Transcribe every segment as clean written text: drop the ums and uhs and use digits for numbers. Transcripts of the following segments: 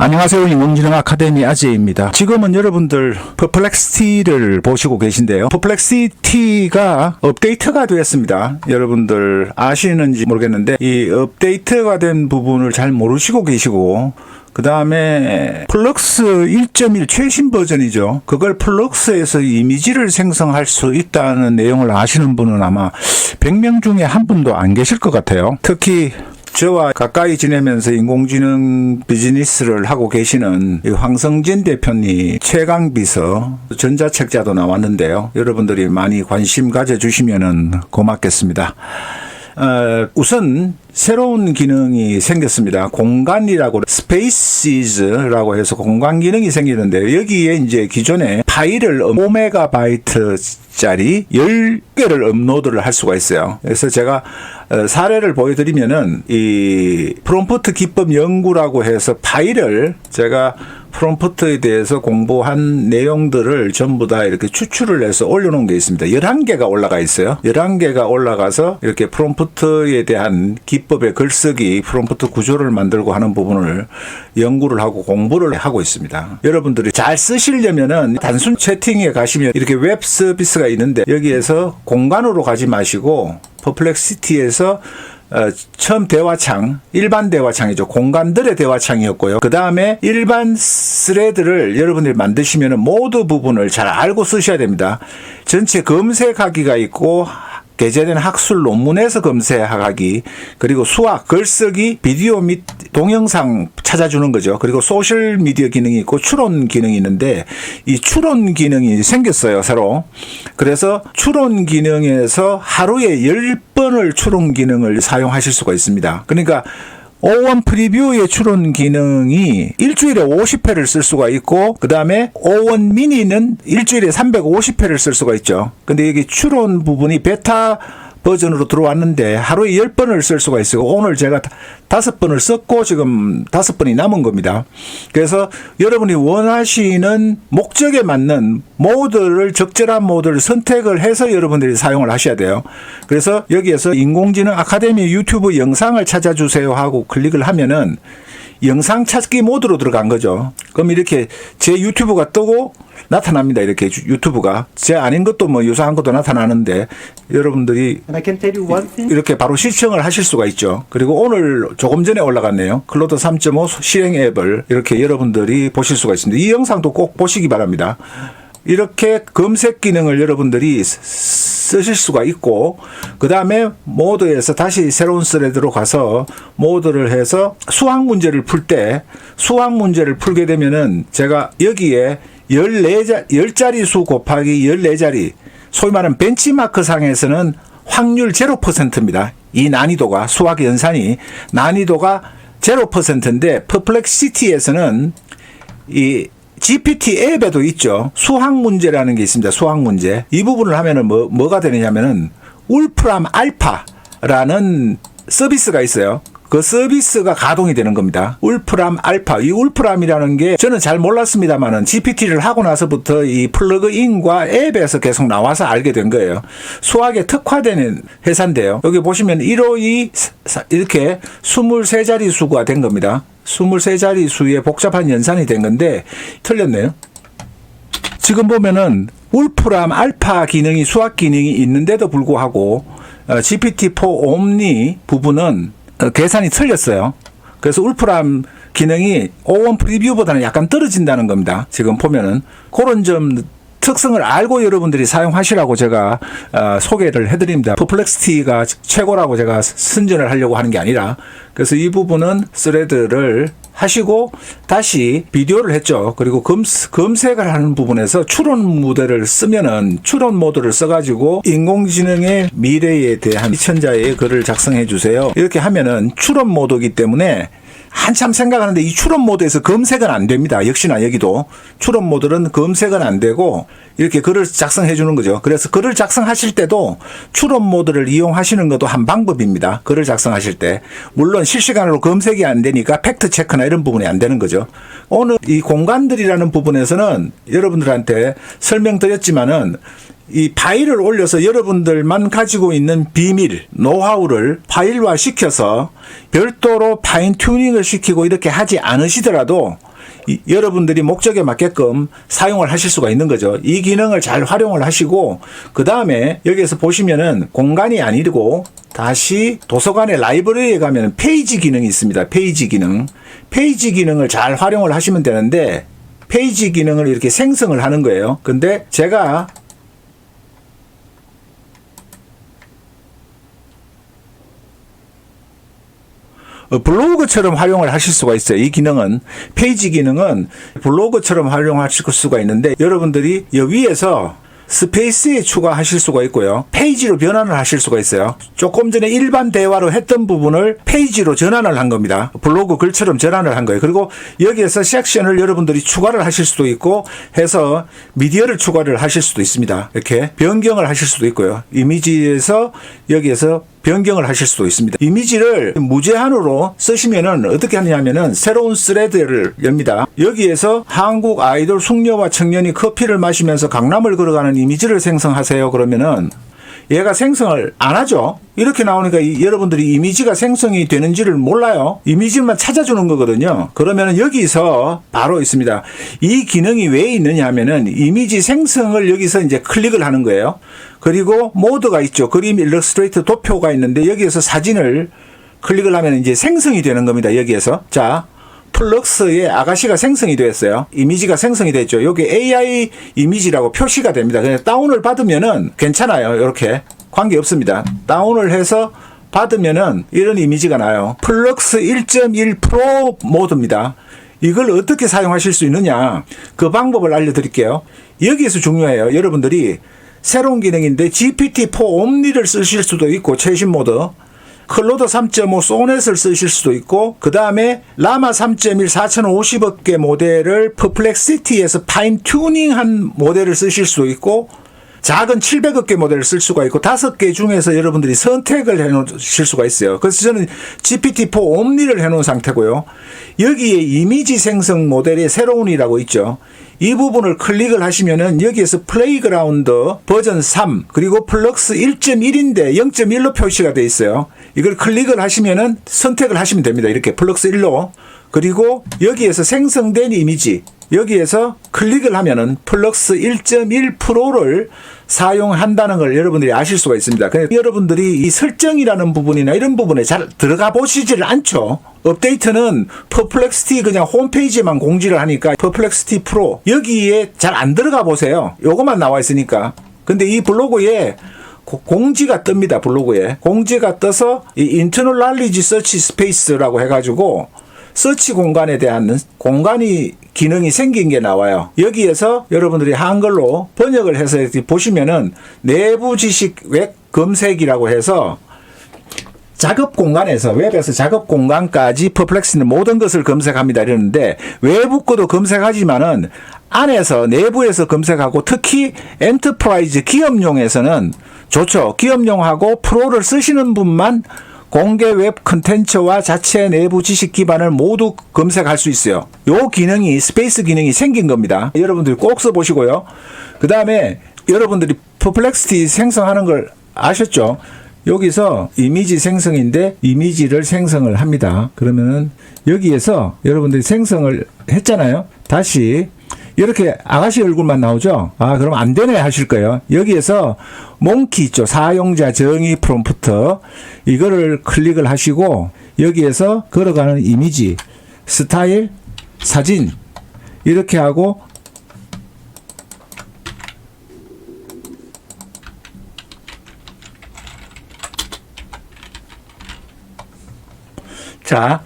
안녕하세요. 인공지능 아카데미 아재입니다. 지금은 여러분들 퍼플렉시티를 보시고 계신데요. 퍼플렉시티가 업데이트가 되었습니다. 여러분들 아시는지 모르겠는데 이 업데이트가 된 부분을 잘 모르시고 계시고, 그 다음에 플럭스 1.1 최신 버전이죠. 그걸 플럭스에서 이미지를 생성할 수 있다는 내용을 아시는 분은 아마 100명 중에 한 분도 안 계실 것 같아요. 특히 저와 가까이 지내면서 인공지능 비즈니스를 하고 계시는 황성진 대표님 최강비서 전자책자도 나왔는데요. 여러분들이 많이 관심 가져주시면 고맙겠습니다. 우선 새로운 기능이 생겼습니다. 공간이라고 스페이시즈라고 해서 공간 기능이 생기는데, 여기에 이제 기존에 파일을 5MB짜리 10개를 업로드를 할 수가 있어요. 그래서 제가 사례를 보여드리면은 이 프롬프트 기법 연구라고 해서 파일을 제가 프롬프트에 대해서 공부한 내용들을 전부 다 이렇게 추출을 해서 올려놓은 게 있습니다. 11개가 올라가 있어요. 11개가 올라가서 이렇게 프롬프트에 대한 기법의 글쓰기, 프롬프트 구조를 만들고 하는 부분을 연구를 하고 공부를 하고 있습니다. 여러분들이 잘 쓰시려면은 단순 채팅에 가시면 이렇게 웹 서비스가 있는데, 여기에서 공간으로 가지 마시고 퍼플렉시티에서 처음 대화창, 일반 대화창이죠. 공간들의 대화창이었고요. 그 다음에 일반 스레드를 여러분들이 만드시면 모두 부분을 잘 알고 쓰셔야 됩니다. 전체 검색하기가 있고, 게재된 학술 논문에서 검색하기, 그리고 수학, 글쓰기, 비디오 및 동영상 찾아주는 거죠. 그리고 소셜 미디어 기능이 있고 추론 기능이 있는데, 이 추론 기능이 생겼어요, 새로. 그래서 추론 기능에서 하루에 10번을 추론 기능을 사용하실 수가 있습니다. 그러니까 O1 프리뷰의 추론 기능이 일주일에 50회를 쓸 수가 있고, 그 다음에 O1 미니는 일주일에 350회를 쓸 수가 있죠. 근데 여기 추론 부분이 베타 버전으로 들어왔는데 하루에 10번을 쓸 수가 있어요. 오늘 제가 5번을 썼고 지금 5번이 남은 겁니다. 그래서 여러분이 원하시는 목적에 맞는 모드를, 적절한 모드를 선택을 해서 여러분들이 사용을 하셔야 돼요. 그래서 여기에서 인공지능 아카데미 유튜브 영상을 찾아주세요 하고 클릭을 하면은 영상 찾기 모드로 들어간 거죠. 그럼 이렇게 제 유튜브가 뜨고 나타납니다. 이렇게 유튜브가 제 아닌 것도 뭐 유사한 것도 나타나는데, 여러분들이 이렇게 바로 시청을 하실 수가 있죠. 그리고 오늘 조금 전에 올라갔네요. 클로드 3.5 실행 앱을 이렇게 여러분들이 보실 수가 있습니다. 이 영상도 꼭 보시기 바랍니다. 이렇게 검색 기능을 여러분들이 쓰실 수가 있고, 그 다음에 모드에서 다시 새로운 스레드로 가서 모드를 해서 수학 문제를 풀 때, 수학 문제를 풀게 되면은 제가 여기에 10자리 수 곱하기 14자리, 소위 말하는 벤치마크 상에서는 확률 0%입니다. 이 난이도가, 수학 연산이 난이도가 0%인데, 퍼플렉시티에서는 이 GPT 앱에도 있죠. 수학 문제라는 게 있습니다. 수학 문제. 이 부분을 하면은 뭐가 되느냐면은 울프람 알파라는 서비스가 있어요. 그 서비스가 가동이 되는 겁니다. 울프람 알파. 이 울프람이라는 게 저는 잘 몰랐습니다만은 GPT를 하고 나서부터 이 플러그인과 앱에서 계속 나와서 알게 된 거예요. 수학에 특화되는 회사인데요. 여기 보시면 152 이렇게 23자리 수가 된 겁니다. 23자리 수의 복잡한 연산이 된 건데 틀렸네요. 지금 보면은 울프람 알파 기능이, 수학 기능이 있는데도 불구하고 GPT-4 옴니 부분은 계산이 틀렸어요. 그래서 울프람 기능이 O1 프리뷰보다는 약간 떨어진다는 겁니다. 지금 보면은 그런 점 특성을 알고 여러분들이 사용하시라고 제가 소개를 해드립니다. 퍼플렉시티가 최고라고 제가 선전을 하려고 하는 게 아니라, 그래서 이 부분은 스레드를 하시고 다시 비디오를 했죠. 그리고 검색을 하는 부분에서 추론 모델을 쓰면은, 추론 모드를 써가지고 인공지능의 미래에 대한 2000자의 글을 작성해 주세요. 이렇게 하면은 추론 모드이기 때문에 한참 생각하는데 이 추론 모드에서 검색은 안 됩니다. 역시나 여기도 추론 모드는 검색은 안 되고 이렇게 글을 작성해 주는 거죠. 그래서 글을 작성하실 때도 추론 모드를 이용하시는 것도 한 방법입니다. 글을 작성하실 때. 물론 실시간으로 검색이 안 되니까 팩트 체크나 이런 부분이 안 되는 거죠. 오늘 이 공간들이라는 부분에서는 여러분들한테 설명드렸지만은 이 파일을 올려서 여러분들만 가지고 있는 비밀, 노하우를 파일화 시켜서 별도로 파인 튜닝을 시키고 이렇게 하지 않으시더라도 여러분들이 목적에 맞게끔 사용을 하실 수가 있는 거죠. 이 기능을 잘 활용을 하시고 그 다음에 여기에서 보시면은 공간이 아니고 다시 도서관의 라이브러리에 가면 페이지 기능이 있습니다. 페이지 기능. 페이지 기능을 잘 활용을 하시면 되는데 페이지 기능을 이렇게 생성을 하는 거예요. 근데 제가 블로그처럼 활용을 하실 수가 있어요. 이 기능은 페이지 기능은 블로그처럼 활용하실 수가 있는데 여러분들이 여기 위에서 스페이스에 추가하실 수가 있고요. 페이지로 변환을 하실 수가 있어요. 조금 전에 일반 대화로 했던 부분을 페이지로 전환을 한 겁니다. 블로그 글처럼 전환을 한 거예요. 그리고 여기에서 섹션을 여러분들이 추가를 하실 수도 있고 해서 미디어를 추가를 하실 수도 있습니다. 이렇게 변경을 하실 수도 있고요. 이미지에서 여기에서 변경을 하실 수도 있습니다. 이미지를 무제한으로 쓰시면은 어떻게 하냐면은 새로운 스레드를 엽니다. 여기에서 한국 아이돌 숙녀와 청년이 커피를 마시면서 강남을 걸어가는 이미지를 생성하세요. 그러면은 얘가 생성을 안 하죠. 이렇게 나오니까 여러분들이 이미지가 생성이 되는지를 몰라요. 이미지만 찾아주는 거거든요. 그러면 여기서 바로 있습니다. 이 기능이 왜 있느냐 하면은 이미지 생성을 여기서 이제 클릭을 하는 거예요. 그리고 모드가 있죠. 그림, 일러스트레이터, 도표가 있는데 여기에서 사진을 클릭을 하면 이제 생성이 되는 겁니다. 여기에서. 자, 플럭스에 아가씨가 생성이 되었어요. 이미지가 생성이 됐죠. 여기 AI 이미지라고 표시가 됩니다. 그냥 다운을 받으면은 괜찮아요. 이렇게 관계 없습니다. 다운을 해서 받으면은 이런 이미지가 나요. 플럭스 1.1 프로 모드입니다. 이걸 어떻게 사용하실 수 있느냐? 그 방법을 알려드릴게요. 여기에서 중요해요. 여러분들이 새로운 기능인데 GPT-4 옴니를 쓰실 수도 있고 최신 모드. 클로드 3.5 소넷을 쓰실 수도 있고 그 다음에 라마 3.1 4050억 개 모델을 퍼플렉시티에서 파인 튜닝한 모델을 쓰실 수도 있고 작은 700억 개 모델을 쓸 수가 있고 5개 중에서 여러분들이 선택을 해 놓으실 수가 있어요. 그래서 저는 GPT-4 옴니를 해 놓은 상태고요. 여기에 이미지 생성 모델의 새로운이라고 있죠. 이 부분을 클릭을 하시면은 여기에서 플레이그라운드 버전 3 그리고 플럭스 1.1인데 0.1로 표시가 되어 있어요. 이걸 클릭을 하시면은 선택을 하시면 됩니다. 이렇게 플럭스 1로. 그리고 여기에서 생성된 이미지 여기에서 클릭을 하면은 플럭스 1.1 프로를 사용한다는 걸 여러분들이 아실 수가 있습니다. 그래서 여러분들이 이 설정이라는 부분이나 이런 부분에 잘 들어가 보시지를 않죠. 업데이트는 퍼플렉시티 그냥 홈페이지만 공지를 하니까 퍼플렉시티 프로 여기에 잘 안 들어가 보세요. 요것만 나와 있으니까. 근데 이 블로그에 공지가 뜹니다. 블로그에 공지가 떠서 이 인터널 날리지 서치 스페이스라고 해가지고 서치 공간에 대한 공간이 기능이 생긴 게 나와요. 여기에서 여러분들이 한글로 번역을 해서 보시면은 내부 지식 웹 검색이라고 해서 작업 공간에서 웹에서 작업 공간까지 퍼플렉스는 모든 것을 검색합니다 이러는데 외부 것도 검색하지만은 안에서 내부에서 검색하고 특히 엔터프라이즈 기업용에서는 좋죠. 기업용하고 프로를 쓰시는 분만 공개 웹 컨텐츠와 자체 내부 지식 기반을 모두 검색할 수 있어요. 요 기능이 스페이스 기능이 생긴 겁니다. 여러분들이 꼭 써보시고요. 그 다음에 여러분들이 퍼플렉시티 생성하는 걸 아셨죠? 여기서 이미지 생성인데 이미지를 생성을 합니다. 그러면은 여기에서 여러분들이 생성을 했잖아요. 다시 이렇게 아가씨 얼굴만 나오죠? 아, 그럼 안 되네 하실 거예요. 여기에서 몽키 있죠? 사용자 정의 프롬프트. 이거를 클릭을 하시고 여기에서 걸어가는 이미지, 스타일, 사진 이렇게 하고 자,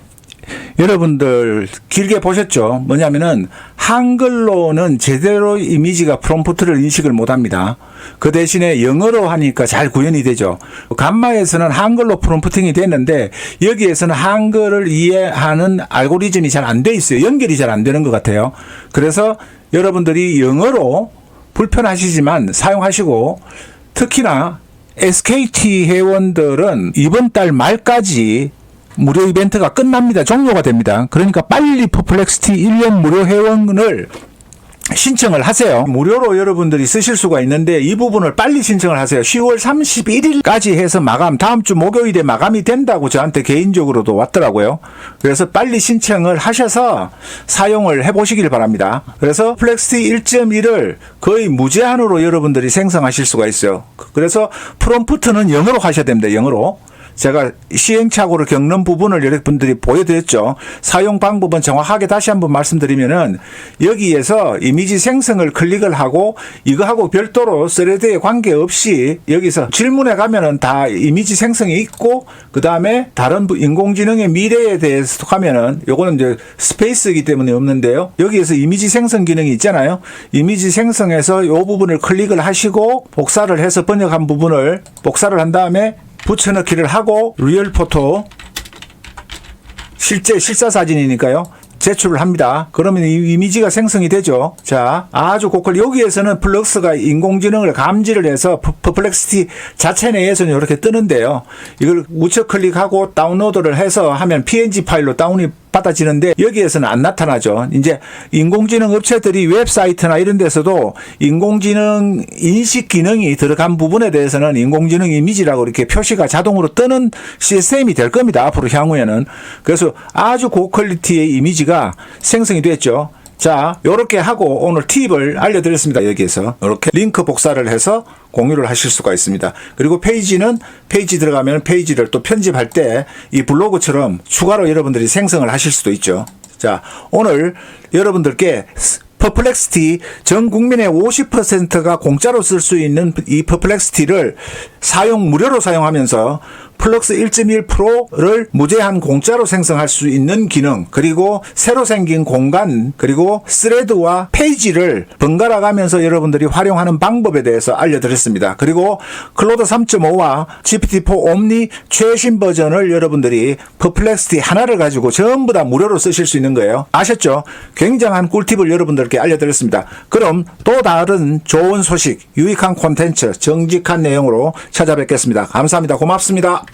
여러분들 길게 보셨죠? 뭐냐면은 한글로는 제대로 이미지가 프롬프트를 인식을 못합니다. 그 대신에 영어로 하니까 잘 구현이 되죠. 감마에서는 한글로 프롬프팅이 됐는데 여기에서는 한글을 이해하는 알고리즘이 잘 안 돼 있어요. 연결이 잘 안 되는 것 같아요. 그래서 여러분들이 영어로 불편하시지만 사용하시고 특히나 SKT 회원들은 이번 달 말까지 무료 이벤트가 끝납니다. 종료가 됩니다. 그러니까 빨리 퍼플렉시티 1년 무료 회원을 신청을 하세요. 무료로 여러분들이 쓰실 수가 있는데 이 부분을 빨리 신청을 하세요. 10월 31일까지 해서 마감, 다음 주 목요일에 마감이 된다고 저한테 개인적으로도 왔더라고요. 그래서 빨리 신청을 하셔서 사용을 해보시길 바랍니다. 그래서 플렉스티 1.1을 거의 무제한으로 여러분들이 생성하실 수가 있어요. 그래서 프롬프트는 영어로 하셔야 됩니다. 영어로. 제가 시행착오를 겪는 부분을 여러분들이 보여드렸죠. 사용 방법은 정확하게 다시 한번 말씀드리면은 여기에서 이미지 생성을 클릭을 하고 이거하고 별도로 스레드에 관계없이 여기서 질문에 가면은 다 이미지 생성이 있고 그 다음에 다른 인공지능의 미래에 대해서 가면은 요거는 이제 스페이스이기 때문에 없는데요. 여기에서 이미지 생성 기능이 있잖아요. 이미지 생성해서 요 부분을 클릭을 하시고 복사를 해서 번역한 부분을 복사를 한 다음에 붙여넣기를 하고 리얼 포토 실사 사진이니까요. 제출을 합니다. 그러면 이 이미지가 생성이 되죠. 자, 아주 고퀄. 여기에서는 플럭스가 인공지능을 감지를 해서 퍼플렉시티 자체 내에서는 이렇게 뜨는데요. 이걸 우측 클릭하고 다운로드를 해서 하면 PNG 파일로 다운이 받아지는데 여기에서는 안 나타나죠. 이제 인공지능 업체들이 웹사이트나 이런 데서도 인공지능 인식 기능이 들어간 부분에 대해서는 인공지능 이미지라고 이렇게 표시가 자동으로 뜨는 시스템이 될 겁니다. 앞으로 향후에는. 그래서 아주 고퀄리티의 이미지가 생성이 됐죠. 자, 요렇게 하고 오늘 팁을 알려드렸습니다. 여기에서 이렇게 링크 복사를 해서 공유를 하실 수가 있습니다. 그리고 페이지는 페이지 들어가면 페이지를 또 편집할 때 이 블로그처럼 추가로 여러분들이 생성을 하실 수도 있죠. 자, 오늘 여러분들께 퍼플렉시티 전 국민의 50%가 공짜로 쓸 수 있는 이 퍼플렉시티를 무료로 사용하면서 플럭스 1.1 프로를 무제한 공짜로 생성할 수 있는 기능, 그리고 새로 생긴 공간, 그리고 스레드와 페이지를 번갈아 가면서 여러분들이 활용하는 방법에 대해서 알려드렸습니다. 그리고 클로드 3.5와 GPT-4 옴니 최신 버전을 여러분들이 퍼플렉시티 하나를 가지고 전부 다 무료로 쓰실 수 있는 거예요. 아셨죠? 굉장한 꿀팁을 여러분들께 알려드렸습니다. 그럼 또 다른 좋은 소식, 유익한 콘텐츠, 정직한 내용으로 찾아뵙겠습니다. 감사합니다. 고맙습니다.